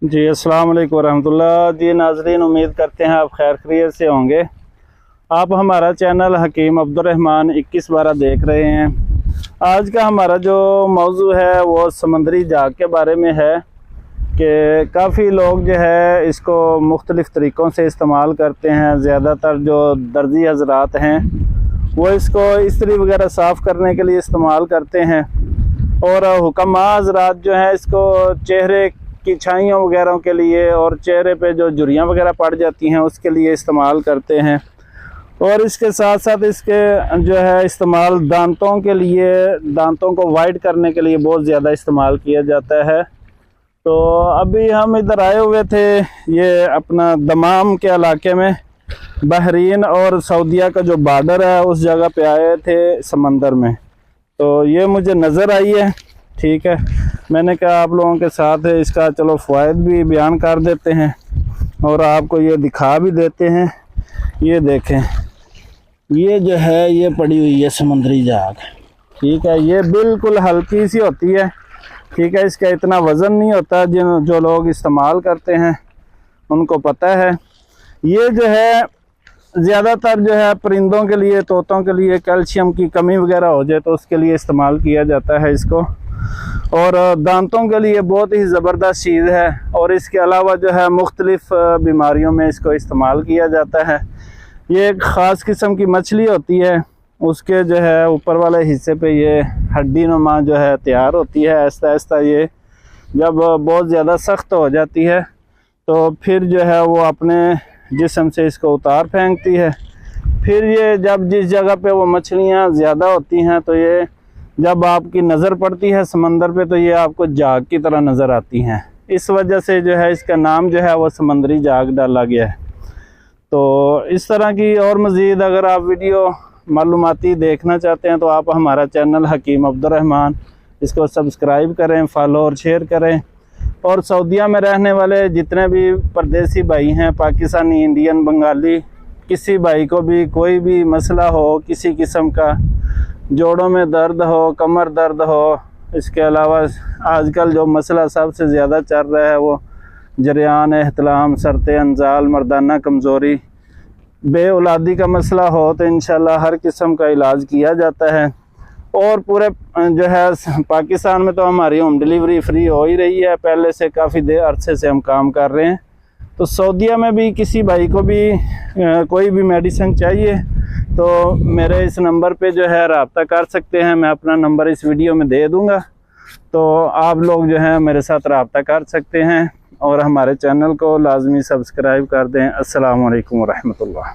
जी अस्सलाम वालेकुम रहमतुल्लाह। जी नाज़रीन, उम्मीद करते हैं आप खैर खैरियत से होंगे। आप हमारा चैनल हकीम अब्दुर्रहमान 2112 देख रहे हैं। आज का हमारा जो मौजू है वो समंदरी जाग के बारे में है कि काफ़ी लोग जो है इसको मुख्तलिफ़ तरीक़ों से इस्तेमाल करते हैं। ज़्यादातर जो दर्जी हज़रात हैं वो इसको इस्त्री वगैरह साफ़ करने के लिए इस्तेमाल करते हैं, और हुक्मा हज़रात जो है इसको चेहरे की छाइयों वगैरह के लिए और चेहरे पे जो झुर्रियाँ वगैरह पड़ जाती हैं उसके लिए इस्तेमाल करते हैं। और इसके साथ साथ इसके जो है इस्तेमाल दांतों के लिए, दांतों को वाइट करने के लिए बहुत ज़्यादा इस्तेमाल किया जाता है। तो अभी हम इधर आए हुए थे, ये अपना दमाम के इलाके में, बहरीन और सऊदीया का जो बॉर्डर है उस जगह पे आए थे समंदर में। तो ये मुझे नज़र आई है, ठीक है। मैंने कहा आप लोगों के साथ इसका चलो फ़वाइद भी बयान कर देते हैं और आपको ये दिखा भी देते हैं। ये देखें, ये जो है ये पड़ी हुई है समंदरी जाग, ठीक है। ये बिल्कुल हल्की सी होती है, ठीक है। इसका इतना वज़न नहीं होता, जो लोग इस्तेमाल करते हैं उनको पता है। ये जो है ज़्यादातर जो है परिंदों के लिए, तोतों के लिए कैल्शियम की कमी वगैरह हो जाए तो उसके लिए इस्तेमाल किया जाता है इसको। और दांतों के लिए बहुत ही ज़बरदस्त चीज़ है। और इसके अलावा जो है मुख्तलिफ़ बीमारियों में इसको इस्तेमाल किया जाता है। ये एक ख़ास किस्म की मछली होती है, उसके जो है ऊपर वाले हिस्से पे ये हड्डी नुमा जो है तैयार होती है। आहिस्ता आहिस्ता ये जब बहुत ज़्यादा सख्त हो जाती है तो फिर जो है वो अपने जिस्म से इसको उतार फेंकती है। फिर ये जब जिस जगह पे वो मछलियाँ ज़्यादा होती हैं तो ये जब आपकी नज़र पड़ती है समंदर पे तो ये आपको जाग की तरह नज़र आती हैं। इस वजह से जो है इसका नाम जो है वो समंदरी जाग डाला गया है। तो इस तरह की और मज़ीद अगर आप वीडियो मालूमाती देखना चाहते हैं तो आप हमारा चैनल हकीम अब्दुर्रहमान इसको सब्सक्राइब करें, फॉलो और शेयर करें। और सऊदीया में रहने वाले जितने भी परदेसी भाई हैं, पाकिस्तानी, इंडियन, बंगाली, किसी भाई को भी कोई भी मसला हो, किसी किस्म का जोड़ों में दर्द हो, कमर दर्द हो, इसके अलावा आजकल जो मसला सबसे ज़्यादा चल रहा है वो जरियान, एहतलाम, सरते अंजाल, मर्दाना कमज़ोरी, बे औलादी का मसला हो तो इंशाल्लाह हर किस्म का इलाज किया जाता है। और पूरे जो है पाकिस्तान में तो हमारी होम डिलीवरी फ्री हो ही रही है, पहले से काफ़ी देर अरसे से हम काम कर रहे हैं। तो सऊदीया में भी किसी भाई को भी कोई भी मेडिसिन चाहिए तो मेरे इस नंबर पे जो है रब्ता कर सकते हैं। मैं अपना नंबर इस वीडियो में दे दूंगा, तो आप लोग जो है मेरे साथ रब्ता कर सकते हैं और हमारे चैनल को लाजमी सब्सक्राइब कर दें। अस्सलाम वालेकुम रहमतुल्लाह।